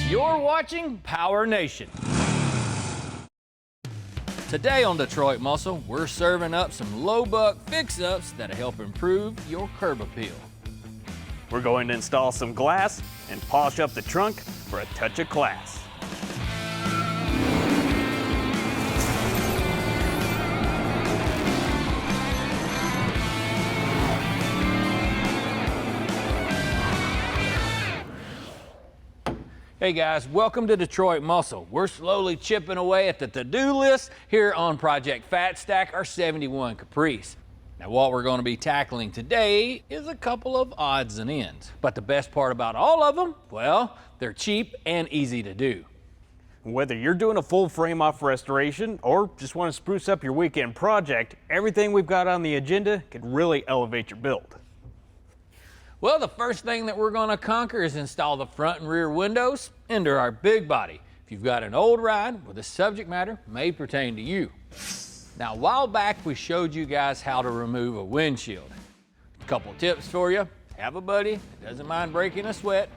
You're watching PowerNation. Today on Detroit Muscle, we're serving up some low buck fix-ups that'll help improve your curb appeal. We're going to install some glass and polish up the trunk for a touch of class. Hey guys, welcome to Detroit Muscle. We're slowly chipping away at the to-do list here on Project Fat Stack, our 71 Caprice. Now what we're going to be tackling today is a couple of odds and ends. But the best part about all of them, well, they're cheap and easy to do. Whether you're doing a full frame off restoration or just want to spruce up your weekend project, everything we've got on the agenda could really elevate your build. Well, the first thing that we're going to conquer is install the front and rear windows into our big body. If you've got an old ride where the subject matter may pertain to you. Now, a while back, we showed you guys how to remove a windshield. A couple tips for you. Have a buddy that doesn't mind breaking a sweat.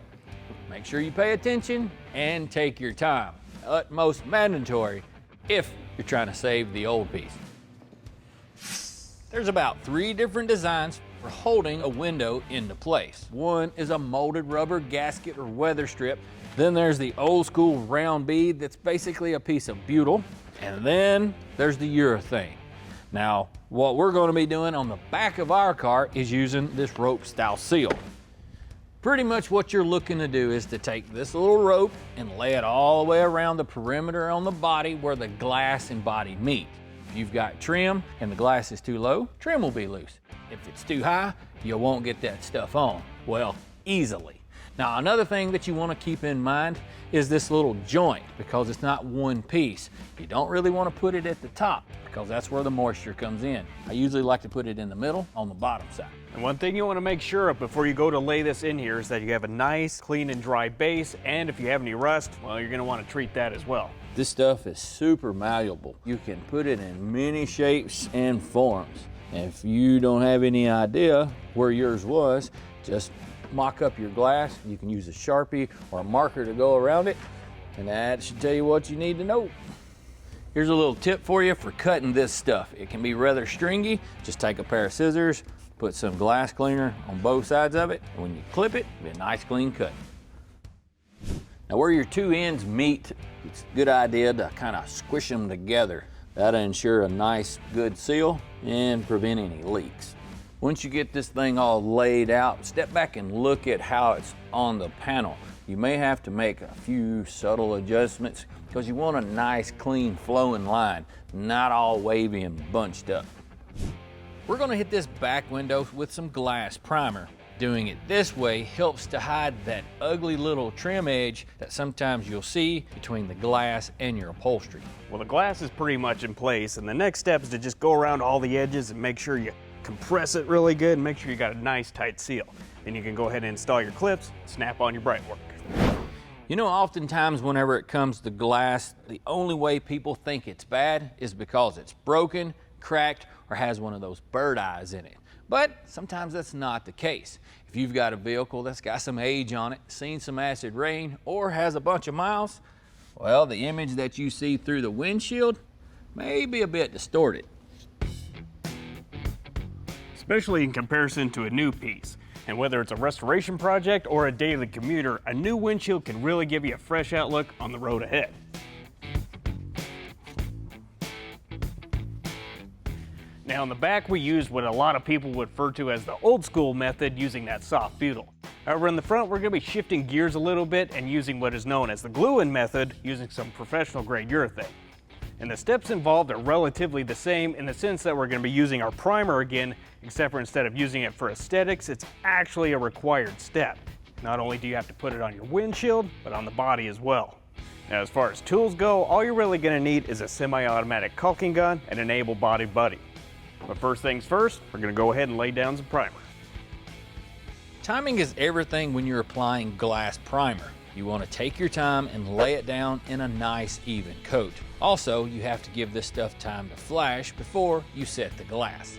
Make sure you pay attention and take your time. Utmost mandatory if you're trying to save the old piece. There's about 3 different designs for holding a window into place. One is a molded rubber gasket or weather strip. Then there's the old school round bead that's basically a piece of butyl. And then there's the urethane. Now, what we're going to be doing on the back of our car is using this rope style seal. Pretty much what you're looking to do is to take this little rope and lay it all the way around the perimeter on the body where the glass and body meet. If you've got trim and the glass is too low, trim will be loose. If it's too high, you won't get that stuff on, well, easily. Now, another thing that you want to keep in mind is this little joint, because it's not one piece. You don't really want to put it at the top because that's where the moisture comes in. I usually like to put it in the middle on the bottom side. And one thing you want to make sure of before you go to lay this in here is that you have a nice, clean and dry base, and if you have any rust, well, you're going to want to treat that as well. This stuff is super malleable. You can put it in many shapes and forms. If you don't have any idea where yours was, just mock up your glass. You can use a Sharpie or a marker to go around it, and that should tell you what you need to know. Here's a little tip for you for cutting this stuff. It can be rather stringy. Just take a pair of scissors, put some glass cleaner on both sides of it, and when you clip it, it'll be a nice clean cut. Now where your 2 ends meet, it's a good idea to kind of squish them together. That'll ensure a nice, good seal and prevent any leaks. Once you get this thing all laid out, step back and look at how it's on the panel. You may have to make a few subtle adjustments because you want a nice, clean, flowing line, not all wavy and bunched up. We're going to hit this back window with some glass primer. Doing it this way helps to hide that ugly little trim edge that sometimes you'll see between the glass and your upholstery. Well, the glass is pretty much in place, and the next step is to just go around all the edges and make sure you compress it really good and make sure you got a nice tight seal. Then you can go ahead and install your clips, snap on your bright work. You know, oftentimes whenever it comes to glass, the only way people think it's bad is because it's broken, cracked, or has one of those bird eyes in it. But sometimes that's not the case. If you've got a vehicle that's got some age on it, seen some acid rain, or has a bunch of miles, well, the image that you see through the windshield may be a bit distorted. Especially in comparison to a new piece. And whether it's a restoration project or a daily commuter, a new windshield can really give you a fresh outlook on the road ahead. Now in the back we used what a lot of people would refer to as the old school method, using that soft butyl. However, in the front we're going to be shifting gears a little bit and using what is known as the glue-in method, using some professional grade urethane. And the steps involved are relatively the same in the sense that we're going to be using our primer again, except for instead of using it for aesthetics, it's actually a required step. Not only do you have to put it on your windshield, but on the body as well. Now as far as tools go, all you're really going to need is a semi-automatic caulking gun and an able-bodied buddy. But first things first, we're going to go ahead and lay down some primer. Timing is everything when you're applying glass primer. You want to take your time and lay it down in a nice even coat. Also, you have to give this stuff time to flash before you set the glass.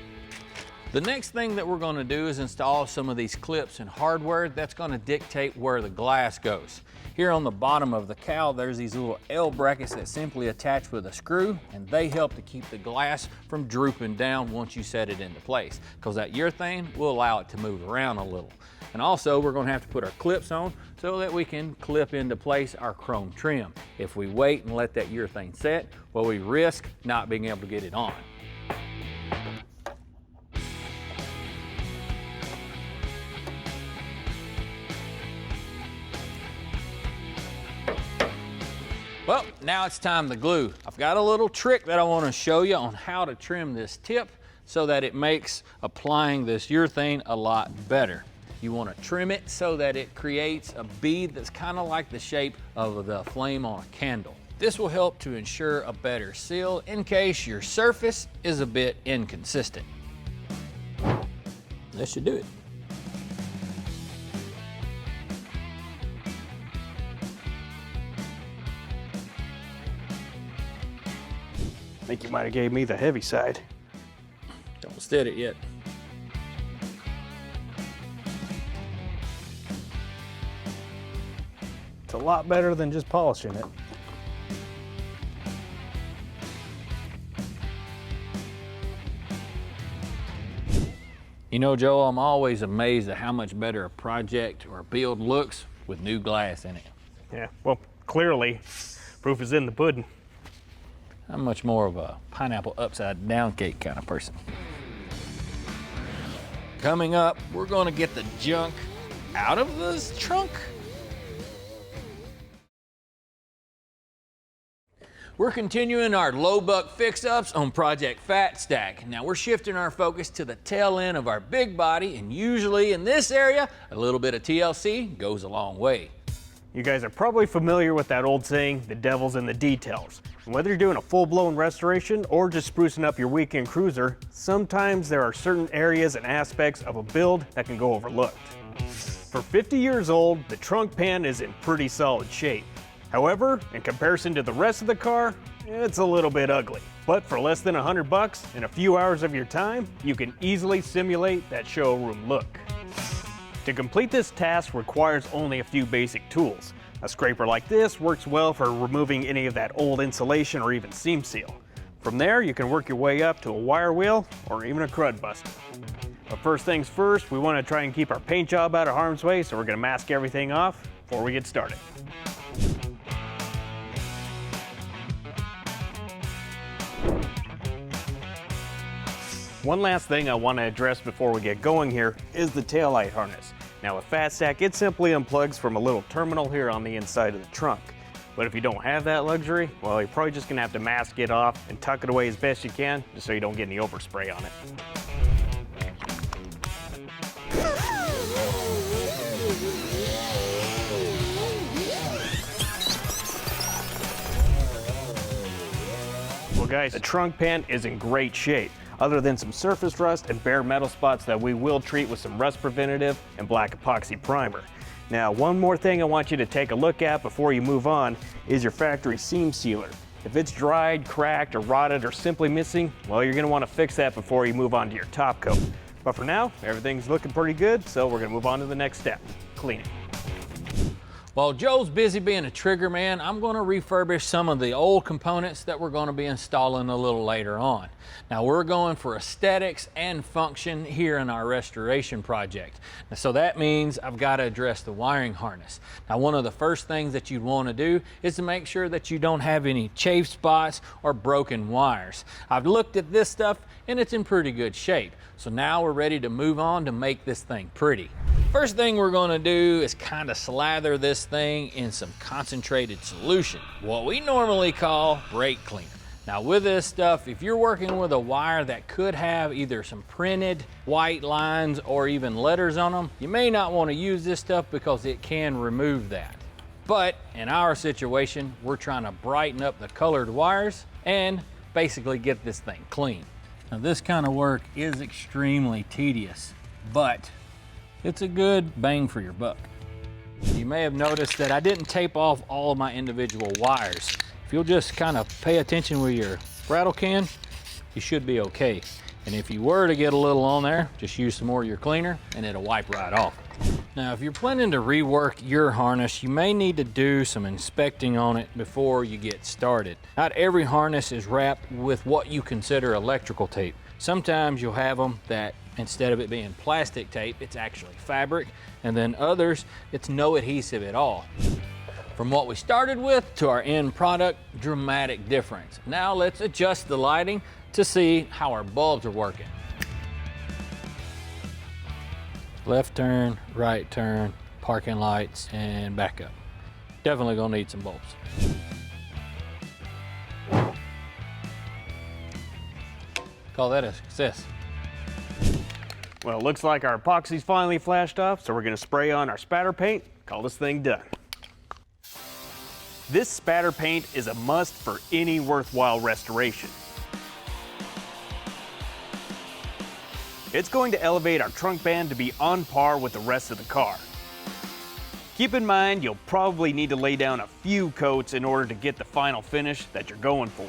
The next thing that we're going to do is install some of these clips and hardware that's going to dictate where the glass goes. Here on the bottom of the cowl, there's these little L brackets that simply attach with a screw, and they help to keep the glass from drooping down once you set it into place, because that urethane will allow it to move around a little. And also, we're going to have to put our clips on so that we can clip into place our chrome trim. If we wait and let that urethane set, well, we risk not being able to get it on. Well, now it's time to glue. I've got a little trick that I want to show you on how to trim this tip so that it makes applying this urethane a lot better. You want to trim it so that it creates a bead that's kind of like the shape of the flame on a candle. This will help to ensure a better seal in case your surface is a bit inconsistent. That should do it. I think you might have gave me the heavy side. Don't steady it yet. It's a lot better than just polishing it. You know, Joe, I'm always amazed at how much better a project or a build looks with new glass in it. Yeah, well, clearly, proof is in the pudding. I'm much more of a pineapple upside down cake kind of person. Coming up, we're going to get the junk out of this trunk. We're continuing our low buck fix-ups on Project Fat Stack. Now we're shifting our focus to the tail end of our big body, and usually in this area, a little bit of TLC goes a long way. You guys are probably familiar with that old saying, the devil's in the details. And whether you're doing a full-blown restoration or just sprucing up your weekend cruiser, sometimes there are certain areas and aspects of a build that can go overlooked. For 50 years old, the trunk pan is in pretty solid shape. However, in comparison to the rest of the car, it's a little bit ugly. But for less than $100 and a few hours of your time, you can easily simulate that showroom look. To complete this task requires only a few basic tools. A scraper like this works well for removing any of that old insulation or even seam seal. From there, you can work your way up to a wire wheel or even a crud buster. But first things first, we want to try and keep our paint job out of harm's way, so we're going to mask everything off before we get started. One last thing I want to address before we get going here is the taillight harness. Now with Fat Stack, it simply unplugs from a little terminal here on the inside of the trunk. But if you don't have that luxury, well, you're probably just going to have to mask it off and tuck it away as best you can, just so you don't get any overspray on it. Well guys, the trunk pan is in great shape, other than some surface rust and bare metal spots that we will treat with some rust preventative and black epoxy primer. Now, one more thing I want you to take a look at before you move on is your factory seam sealer. If it's dried, cracked, or rotted, or simply missing, well, you're going to want to fix that before you move on to your top coat. But for now, everything's looking pretty good, so we're going to move on to the next step, cleaning. While Joe's busy being a trigger man, I'm going to refurbish some of the old components that we're going to be installing a little later on. Now we're going for aesthetics and function here in our restoration project. Now, so that means I've got to address the wiring harness. Now one of the first things that you'd want to do is to make sure that you don't have any chafe spots or broken wires. I've looked at this stuff and it's in pretty good shape. So now we're ready to move on to make this thing pretty. First thing we're going to do is kind of slather this thing in some concentrated solution, what we normally call brake cleaner. Now with this stuff, if you're working with a wire that could have either some printed white lines or even letters on them, you may not want to use this stuff because it can remove that. But in our situation, we're trying to brighten up the colored wires and basically get this thing clean. Now this kind of work is extremely tedious, but it's a good bang for your buck. You may have noticed that I didn't tape off all of my individual wires. If you'll just kind of pay attention with your rattle can, you should be okay. And if you were to get a little on there, just use some more of your cleaner and it'll wipe right off. Now, if you're planning to rework your harness, you may need to do some inspecting on it before you get started. Not every harness is wrapped with what you consider electrical tape. Sometimes you'll have them that instead of it being plastic tape, it's actually fabric, and then others, it's no adhesive at all. From what we started with to our end product, dramatic difference. Now let's adjust the lighting to see how our bulbs are working. Left turn, right turn, parking lights, and back up. Definitely gonna need some bulbs. Call that a success. Well, it looks like our epoxy's finally flashed off, so we're gonna spray on our spatter paint, call this thing done. This spatter paint is a must for any worthwhile restoration. It's going to elevate our trunk band to be on par with the rest of the car. Keep in mind, you'll probably need to lay down a few coats in order to get the final finish that you're going for.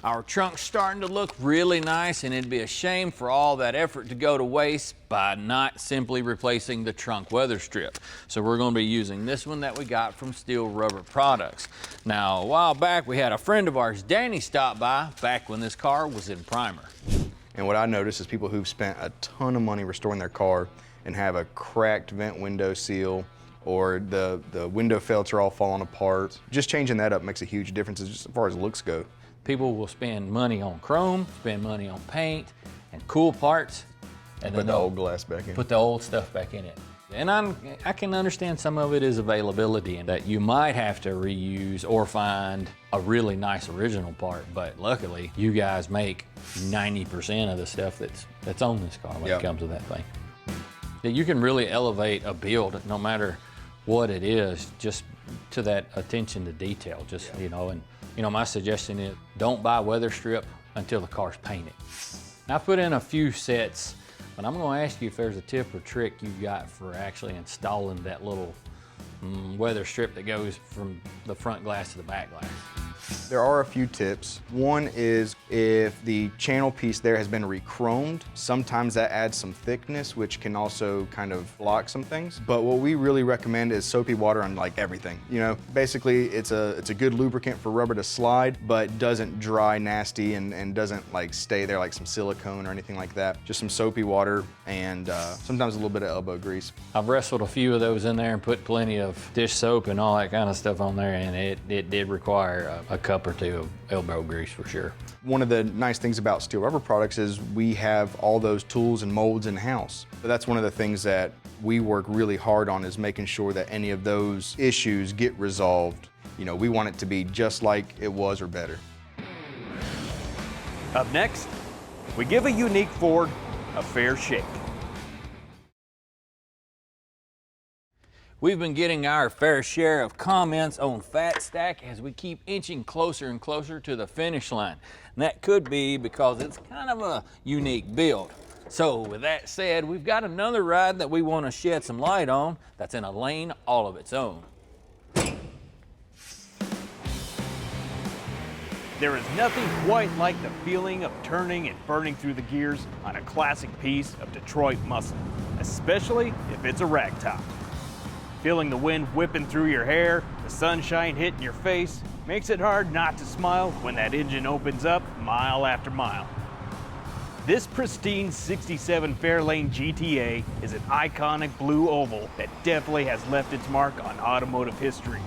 Our trunk's starting to look really nice, and it'd be a shame for all that effort to go to waste by not simply replacing the trunk weather strip. So we're going to be using this one that we got from Steele Rubber Products. Now, a while back, we had a friend of ours, Danny, stop by back when this car was in primer. And what I noticed is people who've spent a ton of money restoring their car and have a cracked vent window seal, or the window felts are all falling apart. Just changing that up makes a huge difference as far as looks go. People will spend money on chrome, spend money on paint and cool parts, and Put the old glass back in. Put the old stuff back in it. And I can understand some of it is availability and that you might have to reuse or find a really nice original part, but luckily you guys make 90% of the stuff that's on this car when it comes to that thing. That you can really elevate a build no matter what it is, just to that attention to detail, just, you know, and you know, my suggestion is don't buy Weatherstrip until the car's painted. Now, I put in a few sets, but I'm gonna ask you if there's a tip or trick you've got for actually installing that little weather strip that goes from the front glass to the back glass. There are a few tips. One is if the channel piece there has been re-chromed, sometimes that adds some thickness, which can also kind of block some things. But what we really recommend is soapy water on like everything. You know, basically it's a good lubricant for rubber to slide, but doesn't dry nasty and doesn't like stay there like some silicone or anything like that. Just some soapy water and sometimes a little bit of elbow grease. I've wrestled a few of those in there and put plenty of dish soap and all that kind of stuff on there, and it did require a cup or two of elbow grease for sure. One of the nice things about Steele Rubber Products is we have all those tools and molds in-house. So that's one of the things that we work really hard on, is making sure that any of those issues get resolved. You know, we want it to be just like it was or better. Up next, we give a unique Ford a fair shake. We've been getting our fair share of comments on Fat Stack as we keep inching closer and closer to the finish line. And that could be because it's kind of a unique build. So with that said, we've got another ride that we want to shed some light on that's in a lane all of its own. There is nothing quite like the feeling of turning and burning through the gears on a classic piece of Detroit muscle, especially if it's a ragtop. Feeling the wind whipping through your hair, the sunshine hitting your face, makes it hard not to smile when that engine opens up mile after mile. This pristine 67 Fairlane GTA is an iconic blue oval that definitely has left its mark on automotive history.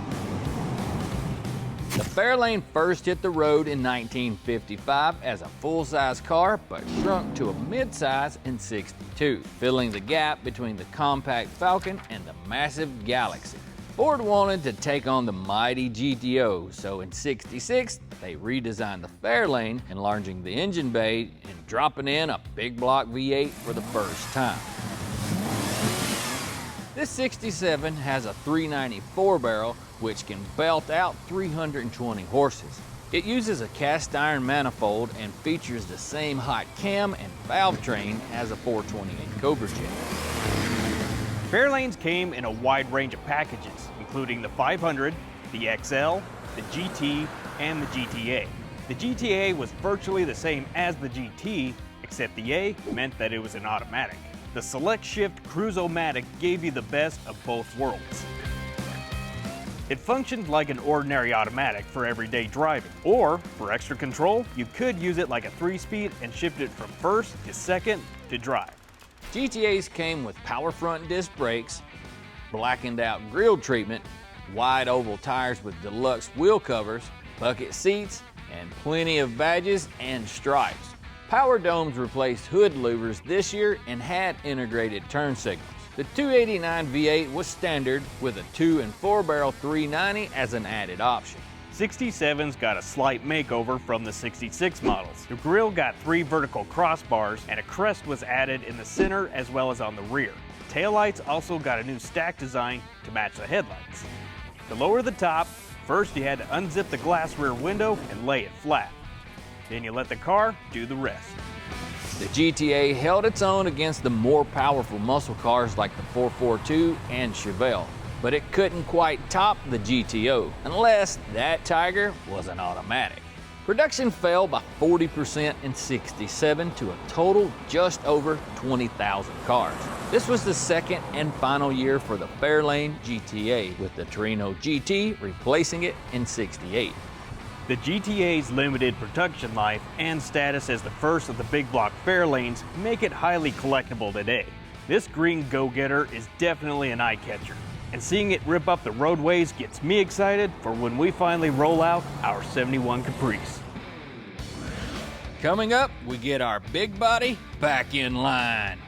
The Fairlane first hit the road in 1955 as a full-size car, but shrunk to a mid-size in '62, filling the gap between the compact Falcon and the massive Galaxy. Ford wanted to take on the mighty GTO, so in '66, they redesigned the Fairlane, enlarging the engine bay and dropping in a big block V8 for the first time. This 67 has a 394 barrel, which can belt out 320 horses. It uses a cast iron manifold and features the same hot cam and valve train as a 428 Cobra jet. Fairlanes came in a wide range of packages, including the 500, the XL, the GT, and the GTA. The GTA was virtually the same as the GT, except the A meant that it was an automatic. The Select Shift Cruise-O-Matic gave you the best of both worlds. It functioned like an ordinary automatic for everyday driving, or for extra control, you could use it like a 3-speed and shift it from first to second to drive. GTAs came with power front disc brakes, blackened out grille treatment, wide oval tires with deluxe wheel covers, bucket seats, and plenty of badges and stripes. Power domes replaced hood louvers this year and had integrated turn signals. The 289 V8 was standard with a 2 and 4 barrel 390 as an added option. 67's got a slight makeover from the 66 models. The grille got 3 vertical crossbars and a crest was added in the center as well as on the rear. Taillights also got a new stack design to match the headlights. To lower the top, first you had to unzip the glass rear window and lay it flat. Then you let the car do the rest. The GTA held its own against the more powerful muscle cars like the 442 and Chevelle, but it couldn't quite top the GTO unless that Tiger was an automatic. Production fell by 40% in '67 to a total just over 20,000 cars. This was the second and final year for the Fairlane GTA, with the Torino GT replacing it in '68. The GTA's limited production life and status as the first of the big block Fairlanes make it highly collectible today. This green go-getter is definitely an eye-catcher, and seeing it rip up the roadways gets me excited for when we finally roll out our '71 Caprice. Coming up, we get our big body back in line.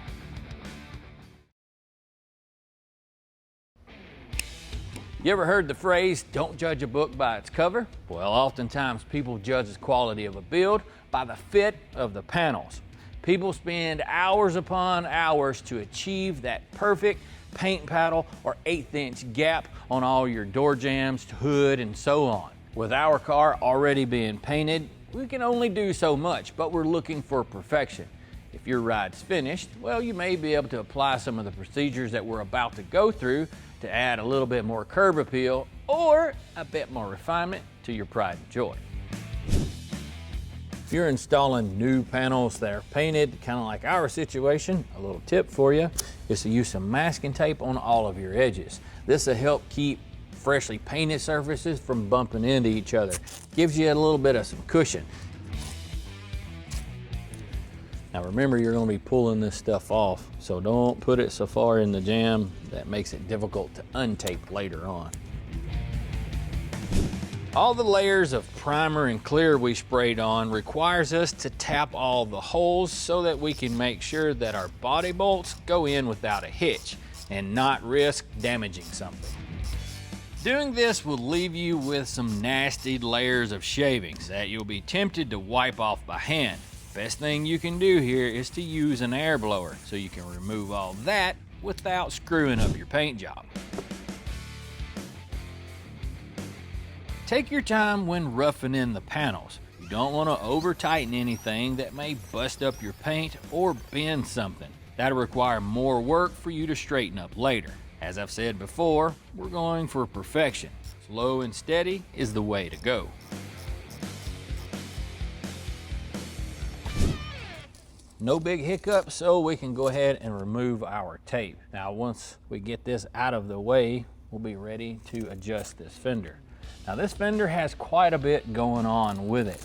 You ever heard the phrase, don't judge a book by its cover? Well, oftentimes people judge the quality of a build by the fit of the panels. People spend hours upon hours to achieve that perfect paint paddle or 1/8 inch gap on all your door jambs, hood, and so on. With our car already being painted, we can only do so much, but we're looking for perfection. If your ride's finished, well, you may be able to apply some of the procedures that we're about to go through to add a little bit more curb appeal or a bit more refinement to your pride and joy. If you're installing new panels that are painted, kind of like our situation, a little tip for you is to use some masking tape on all of your edges. This will help keep freshly painted surfaces from bumping into each other. Gives you a little bit of some cushion. Now remember, you're going to be pulling this stuff off, so don't put it so far in the jam that makes it difficult to untape later on. All the layers of primer and clear we sprayed on requires us to tap all the holes so that we can make sure that our body bolts go in without a hitch and not risk damaging something. Doing this will leave you with some nasty layers of shavings that you'll be tempted to wipe off by hand. Best thing you can do here is to use an air blower so you can remove all that without screwing up your paint job. Take your time when roughing in the panels. You don't want to over tighten anything that may bust up your paint or bend something. That'll require more work for you to straighten up later. As I've said before, we're going for perfection. Slow and steady is the way to go. No big hiccups, so we can go ahead and remove our tape. Now, once we get this out of the way, we'll be ready to adjust this fender. Now, this fender has quite a bit going on with it.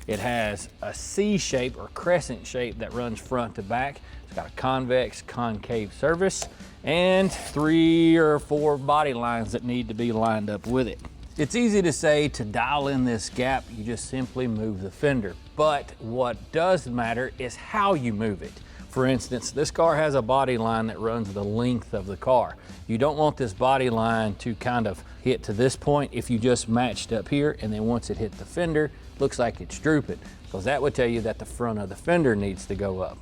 It has a C shape or crescent shape that runs front to back. It's got a convex concave surface and 3 or 4 body lines that need to be lined up with it. It's easy to say to dial in this gap, you just simply move the fender. But what does matter is how you move it. For instance, this car has a body line that runs the length of the car. You don't want this body line to kind of hit to this point if you just matched up here, and then once it hit the fender, looks like it's drooping, because that would tell you that the front of the fender needs to go up.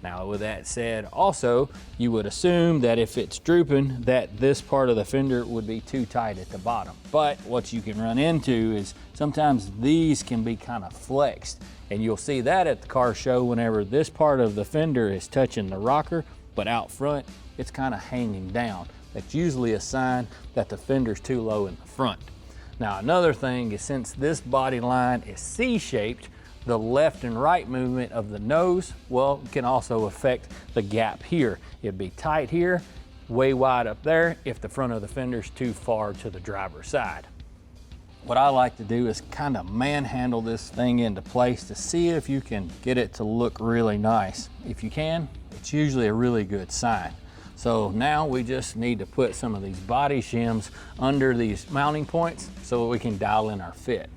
Now, with that said, also, you would assume that if it's drooping, that this part of the fender would be too tight at the bottom. But what you can run into is sometimes these can be kind of flexed, and you'll see that at the car show whenever this part of the fender is touching the rocker, but out front, it's kind of hanging down. That's usually a sign that the fender's too low in the front. Now another thing is, since this body line is C-shaped, the left and right movement of the nose, well, can also affect the gap here. It'd be tight here, way wide up there if the front of the fender's too far to the driver's side. What I like to do is kind of manhandle this thing into place to see if you can get it to look really nice. If you can, it's usually a really good sign. So now we just need to put some of these body shims under these mounting points so that we can dial in our fit.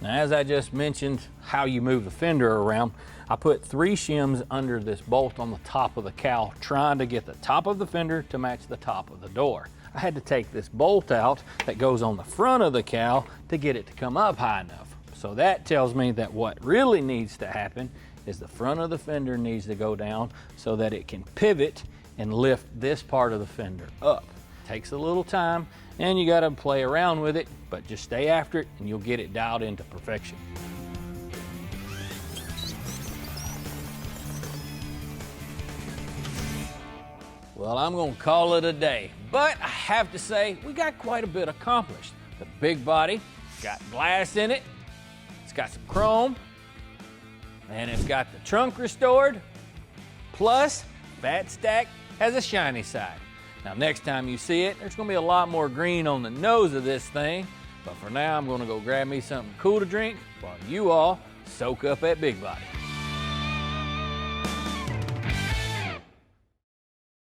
Now, as I just mentioned how you move the fender around, I put 3 shims under this bolt on the top of the cowl, trying to get the top of the fender to match the top of the door. I had to take this bolt out that goes on the front of the cowl to get it to come up high enough. So that tells me that what really needs to happen is the front of the fender needs to go down so that it can pivot and lift this part of the fender up. Takes a little time and you gotta play around with it, but just stay after it and you'll get it dialed into perfection. Well, I'm gonna call it a day, but I have to say we got quite a bit accomplished. The big body got glass in it, it's got some chrome, and it's got the trunk restored, plus Fat Stack has a shiny side. Now next time you see it, there's gonna be a lot more green on the nose of this thing, but for now I'm gonna go grab me something cool to drink while you all soak up that big body.